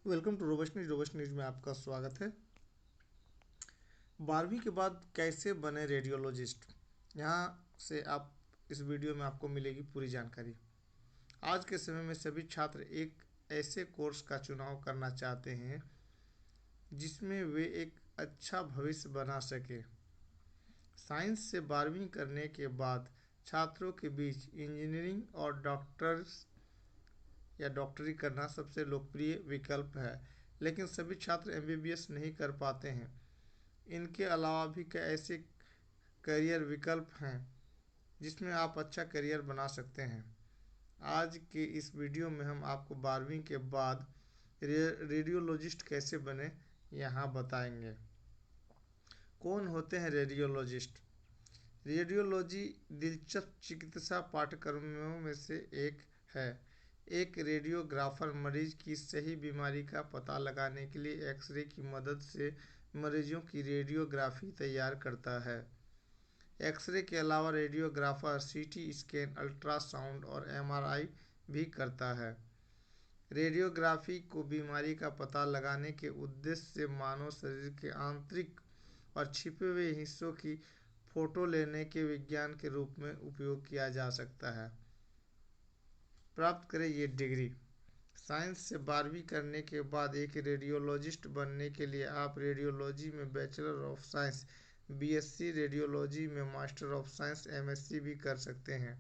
Welcome to Robust News में आपका स्वागत है। 12वीं के बाद कैसे बने रेडियोलॉजिस्ट, यहाँ से आप इस वीडियो में आपको मिलेगी पूरी जानकारी। आज के समय में सभी छात्र एक ऐसे कोर्स का चुनाव करना चाहते हैं जिसमें वे एक अच्छा भविष्य बना सके। साइंस से 12वीं करने के बाद छात्रों के बीच इंजीनियरिंग और डॉक्टरी करना सबसे लोकप्रिय विकल्प है, लेकिन सभी छात्र एमबीबीएस नहीं कर पाते हैं। इनके अलावा भी कई ऐसे करियर विकल्प हैं जिसमें आप अच्छा करियर बना सकते हैं। आज के इस वीडियो में हम आपको 12वीं के बाद रेडियोलॉजिस्ट कैसे बने यहाँ बताएंगे। कौन होते हैं रेडियोलॉजिस्ट? रेडियोलॉजी दिलचस्प चिकित्सा पाठ्यक्रमों में से एक है। एक रेडियोग्राफर मरीज की सही बीमारी का पता लगाने के लिए एक्सरे की मदद से मरीजों की रेडियोग्राफी तैयार करता है। एक्सरे के अलावा रेडियोग्राफर सीटी स्कैन, अल्ट्रासाउंड और एमआरआई भी करता है। रेडियोग्राफी को बीमारी का पता लगाने के उद्देश्य से मानव शरीर के आंतरिक और छिपे हुए हिस्सों की फोटो लेने के विज्ञान के रूप में उपयोग किया जा सकता है। प्राप्त करें ये डिग्री। साइंस से 12वीं करने के बाद एक रेडियोलॉजिस्ट बनने के लिए आप रेडियोलॉजी में bachelor of science, BSc radiology में मास्टर ऑफ साइंस, एमएससी भी कर सकते हैं।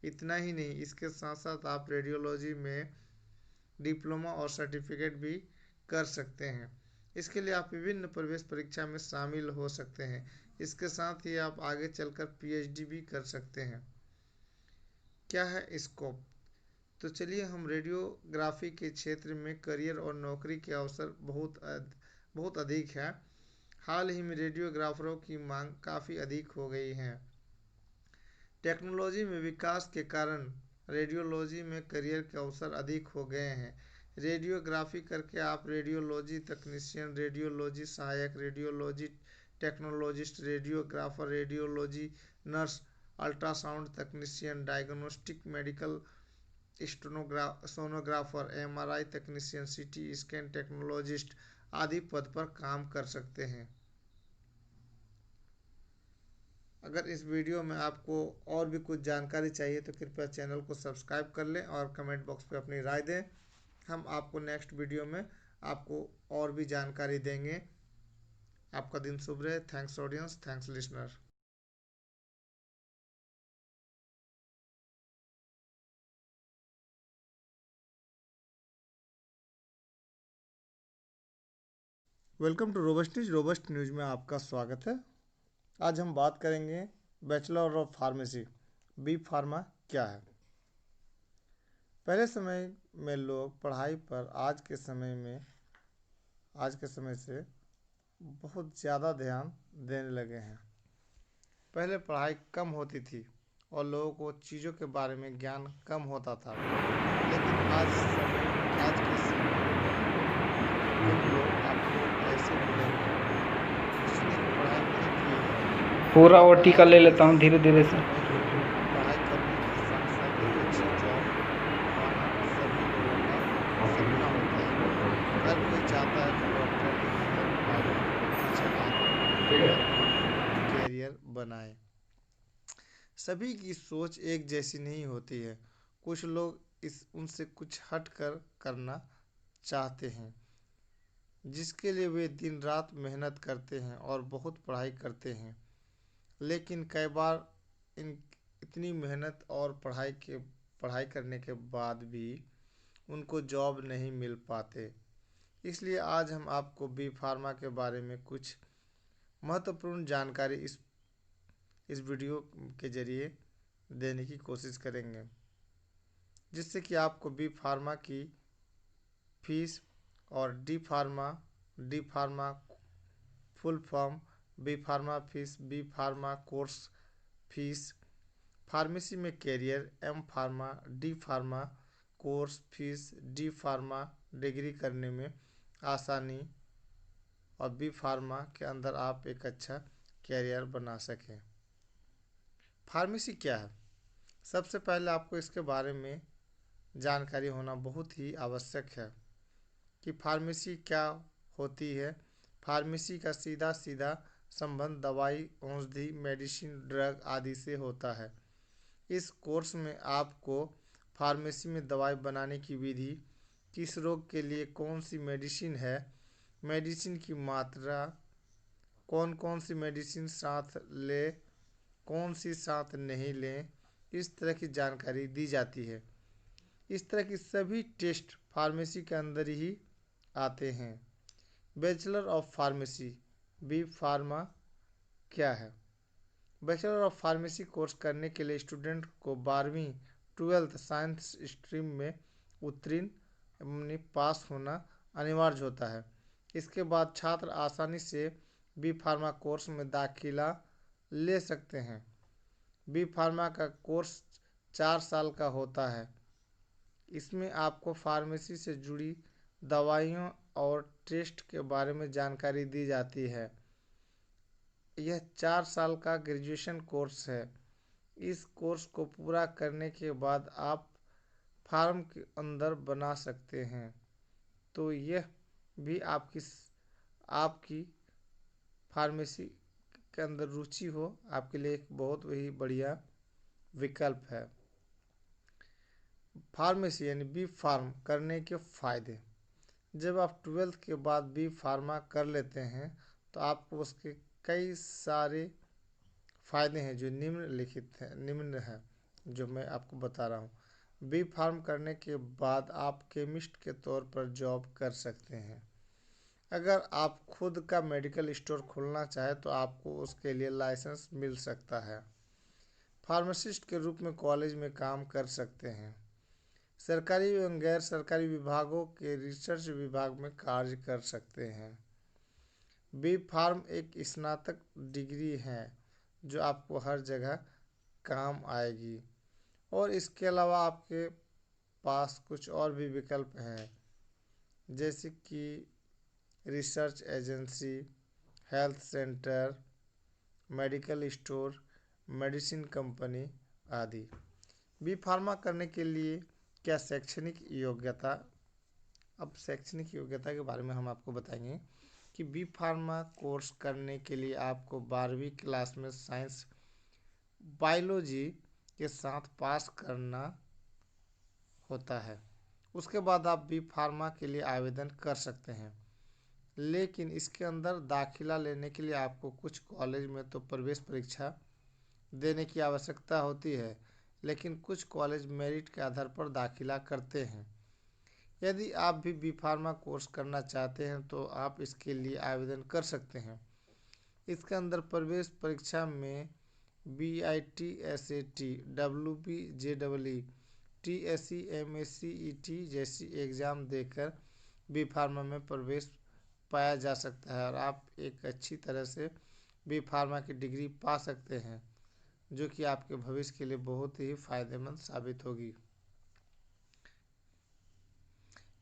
इतना ही नहीं, इसके साथ साथ आप रेडियोलॉजी में डिप्लोमा और सर्टिफिकेट भी कर सकते हैं। इसके लिए आप विभिन्न प्रवेश परीक्षा में शामिल हो सकते हैं। इसके साथ ही आप आगे चलकर पीएचडी भी कर सकते हैं। क्या है स्कोप? तो चलिए, हम रेडियोग्राफी के क्षेत्र में करियर और नौकरी के अवसर बहुत अधिक है। हाल ही में रेडियोग्राफरों की मांग काफ़ी अधिक हो गई है। टेक्नोलॉजी में विकास के कारण रेडियोलॉजी में करियर के अवसर अधिक हो गए हैं। रेडियोग्राफी करके आप रेडियोलॉजी तकनीशियन, रेडियोलॉजी सहायक, radiology technologist, radiographer, radiology nurse, ultrasound technician, diagnostic medical sonographer, MRI technician, CT scan technologist आदि पद पर काम कर सकते हैं। अगर इस वीडियो में आपको और भी कुछ जानकारी चाहिए तो कृपया चैनल को सब्सक्राइब कर लें और कमेंट बॉक्स में अपनी राय दें। हम आपको नेक्स्ट वीडियो में आपको और भी जानकारी देंगे। आपका दिन शुभ रहे। Thanks audience, thanks listener. Welcome to Robust News में आपका स्वागत है। आज हम बात करेंगे bachelor of pharmacy, B pharma क्या है। पहले समय में लोग पढ़ाई पर आज के समय से बहुत ज़्यादा ध्यान देने लगे हैं। पहले पढ़ाई कम होती थी और लोगों को चीज़ों के बारे में ज्ञान कम होता था, लेकिन आज के समय में लोग आपको ऐसे मिलेंगे जिसने पढ़ाई नहीं की है। पूरा ओटी का ले लेता हूँ धीरे धीरे से। पढ़ाई करने के साथ साथ एक अच्छी जॉब पाना सभी लोगों का सपना होता है। हर कोई चाहता है कि डॉक्टर, इंजीनियर, पायलट, टीचर आदि कैरियर बनाए। सभी की सोच एक जैसी नहीं होती है। कुछ लोग उनसे कुछ हट कर करना चाहते हैं, जिसके लिए वे दिन रात मेहनत करते हैं और बहुत पढ़ाई करते हैं। लेकिन कई बार इन इतनी मेहनत और पढ़ाई करने के बाद भी उनको जॉब नहीं मिल पाते। इसलिए आज हम आपको बी फार्मा के बारे में कुछ महत्वपूर्ण जानकारी इस वीडियो के जरिए देने की कोशिश करेंगे, जिससे कि आपको बी फार्मा की फीस और D pharma full form, B pharma fees, B pharma course fees, pharmacy में career, M pharma, D pharma course fees, D pharma degree करने में आसानी और बी फार्मा के अंदर आप एक अच्छा कैरियर बना सकें। फार्मेसी क्या है? सबसे पहले आपको इसके बारे में जानकारी होना बहुत ही आवश्यक है। कि फार्मेसी क्या होती है। फार्मेसी का सीधा सीधा संबंध दवाई, औषधि, मेडिसिन, ड्रग आदि से होता है। इस कोर्स में आपको फार्मेसी में दवाई बनाने की विधि, किस रोग के लिए कौन सी मेडिसिन है, मेडिसिन की मात्रा, कौन कौन सी मेडिसिन साथ ले, कौन सी साथ नहीं लें, इस तरह की जानकारी दी जाती है। इस तरह की सभी टेस्ट फार्मेसी के अंदर ही आते हैं। Bachelor of pharmacy, B pharma क्या है? बैचलर ऑफ फार्मेसी कोर्स करने के लिए स्टूडेंट को 12वीं 12th साइंस स्ट्रीम में उत्तीर्ण पास होना अनिवार्य होता है। इसके बाद छात्र आसानी से बी फार्मा कोर्स में दाखिला ले सकते हैं। बी फार्मा का कोर्स 4 साल का होता है। इसमें आपको फार्मेसी से जुड़ी दवाइयों और टेस्ट के बारे में जानकारी दी जाती है। यह 4 साल का ग्रेजुएशन कोर्स है। इस कोर्स को पूरा करने के बाद आप फार्म के अंदर बना सकते हैं। तो यह भी आपकी फार्मेसी के अंदर रुचि हो, आपके लिए एक बहुत ही बढ़िया विकल्प है। फार्मेसी यानी बी फार्म करने के फ़ायदे। जब आप 12th के बाद बी फार्मा कर लेते हैं तो आपको उसके कई सारे फ़ायदे हैं जो निम्न है जो मैं आपको बता रहा हूँ। बी फार्म करने के बाद आप केमिस्ट के तौर पर जॉब कर सकते हैं। अगर आप खुद का मेडिकल स्टोर खोलना चाहें तो आपको उसके लिए लाइसेंस मिल सकता है। फार्मासिस्ट के रूप में कॉलेज में काम कर सकते हैं। सरकारी एवं गैर सरकारी विभागों के रिसर्च विभाग में कार्य कर सकते हैं। बी फार्म एक स्नातक डिग्री है जो आपको हर जगह काम आएगी। और इसके अलावा आपके पास कुछ और भी विकल्प हैं, जैसे कि research agency, health centre, medical store, medicine company आदि। बी फार्मा करने के लिए क्या शैक्षणिक योग्यता? अब शैक्षणिक योग्यता के बारे में हम आपको बताएंगे कि बी फार्मा कोर्स करने के लिए आपको 12वीं क्लास में साइंस बायोलॉजी के साथ पास करना होता है। उसके बाद आप बी फार्मा के लिए आवेदन कर सकते हैं। लेकिन इसके अंदर दाखिला लेने के लिए आपको कुछ कॉलेज में तो प्रवेश परीक्षा देने की आवश्यकता होती है, लेकिन कुछ कॉलेज मेरिट के आधार पर दाखिला करते हैं। यदि आप भी बी फार्मा कोर्स करना चाहते हैं तो आप इसके लिए आवेदन कर सकते हैं। इसके अंदर प्रवेश परीक्षा में BIT, SAT, WB, JEE, TSE, MACET जैसी एग्ज़ाम देकर बी फार्मा में प्रवेश पाया जा सकता है और आप एक अच्छी तरह से बी फार्मा की डिग्री पा सकते हैं, जो कि आपके भविष्य के लिए बहुत ही फायदेमंद साबित होगी।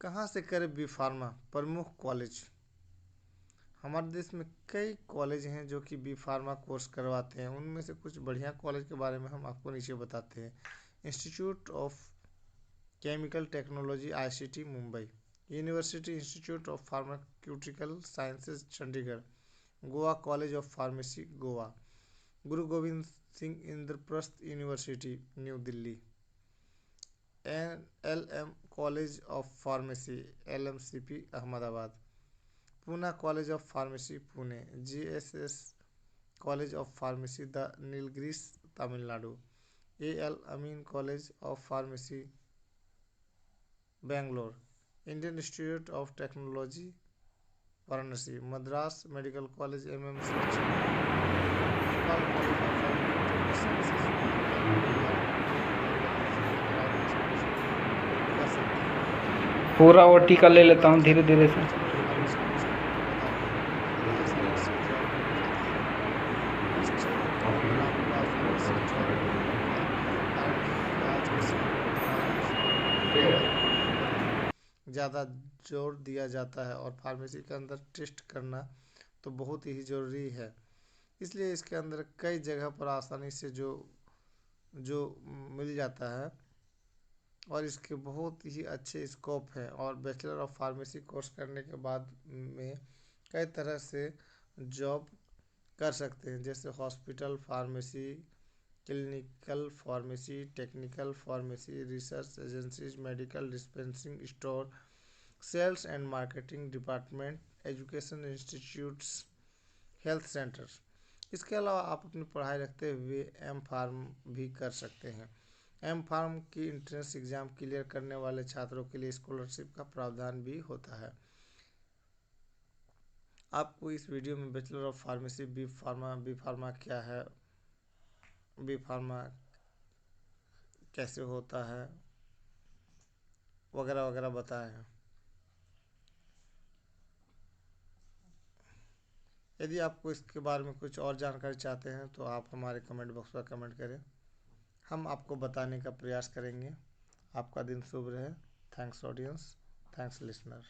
कहाँ से करें बी फार्मा? प्रमुख कॉलेज। हमारे देश में कई कॉलेज हैं जो कि बी फार्मा कोर्स करवाते हैं। उनमें से कुछ बढ़िया कॉलेज के बारे में हम आपको नीचे बताते हैं। Institute of chemical technology ICT Mumbai, university institute of pharmaceutical sciences Chandigarh, Goa college of pharmacy Goa, Guru Gobind Singh Indraprastha university New Delhi, LM college of pharmacy LMCP Ahmedabad, Poona college of pharmacy Pune, GSS college of pharmacy the Nilgiris Tamil Nadu, AL Amin college of pharmacy Bangalore, Indian institute of technology Varanasi, Madras medical college MMC Chennai, Nepal college of pharmaceutical sciences कर सकते हैं। पूरा OT का ले लेता हूँ धीरे धीरे से। फार्मेसी कोर्स आपको बता दें कि आसानी से जॉब मिल जाती है। इस चैनल के ऊपर आपको आसानी से जॉब मिल जाता है, कारण कि आज के समय में फार्मेसी पर ज़्यादा जोर दिया जाता है और फार्मेसी के अंदर टेस्ट करना तो बहुत ही ज़रूरी है। इसलिए इसके अंदर कई जगह पर आसानी से जो जो मिल जाता है, और इसके बहुत ही अच्छे स्कोप है। और बैचलर ऑफ फार्मेसी कोर्स करने के बाद में कई तरह से जॉब कर सकते हैं, जैसे hospital pharmacy, clinical pharmacy, technical pharmacy, research agencies, medical dispensing store, sales and marketing department, education institutes, health centre. इसके अलावा आप अपनी पढ़ाई रखते हुए एम फार्म भी कर सकते हैं। एम फार्म की इंट्रेंस एग्ज़ाम क्लियर करने वाले छात्रों के लिए स्कॉलरशिप का प्रावधान भी होता है। आपको इस वीडियो में bachelor of pharmacy, B pharma क्या है, बी फार्मा कैसे होता है, वगैरह वगैरह बताए हैं। यदि आपको इसके बारे में कुछ और जानकारी चाहते हैं तो आप हमारे कमेंट बॉक्स पर कमेंट करें, हम आपको बताने का प्रयास करेंगे। आपका दिन शुभ रहे। Thanks audience, thanks listener.